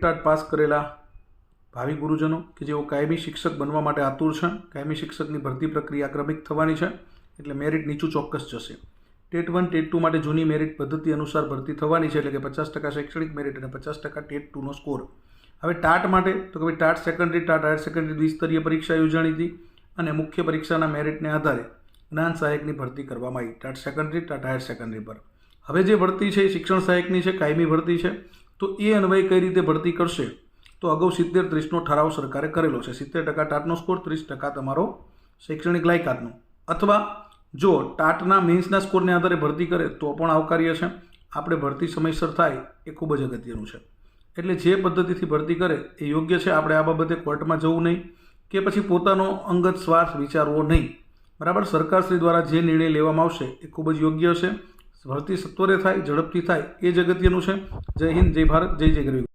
TAT pass કરેલા ભાવિ ગુરુજનો કે જેઓ કાયમી શિક્ષક બનવા માટે આતુર છે, કાયમી શિક્ષકની ભરતી પ્રક્રિયા ક્રમિક થવાની છે, એટલે મેરિટ નીચું ચોક્કસ જશે. ટેટ 1 ટેટ 2 માટે જૂની મેરિટ પદ્ધતિ અનુસાર ભરતી થવાની છે, એટલે કે 50% શૈક્ષણિક મેરિટ અને 50% ટેટ 2નો સ્કોર. હવે ટાટ માટે તો કે ભાઈ TAT secondary, TAT higher secondary દ્વિસ્તરીય પરીક્ષા યોજાણી હતી અને મુખ્ય પરીક્ષાના મેરિટને આધારે જ્ઞાન સહાયકની ભરતી કરવામાં આવી, TAT secondary, TAT higher secondary પર. હવે જે ભરતી છે એ શિક્ષણ સહાયકની છે, કાયમી ભરતી છે. તો એ અન્વયે કઈ રીતે ભરતી કરશે? તો અગાઉ 70-30નો ઠરાવ સરકારે કરેલો છે. 70% ટાટનો સ્કોર, 30% તમારો શૈક્ષણિક લાયકાતનો. અથવા જો ટાટના મેન્સના સ્કોરને આધારે ભરતી કરે તો પણ આવકાર્ય છે. આપણે ભરતી સમયસર થાય એ ખૂબ જ અગત્યનું છે. એટલે જે પદ્ધતિથી ભરતી કરે એ યોગ્ય છે. આપણે આ બાબતે કોર્ટમાં જવું નહીં કે પછી પોતાનો અંગત સ્વાર્થ વિચારવો નહીં. બરાબર, સરકારશ્રી દ્વારા જે નિર્ણય લેવામાં આવશે એ ખૂબ જ યોગ્ય છે. ભરતી સત્વરે થાય, ઝડપથી થાય એ જ અગત્યનું છે. જય હિન્દ, જય ભારત, જય જય ગરવી.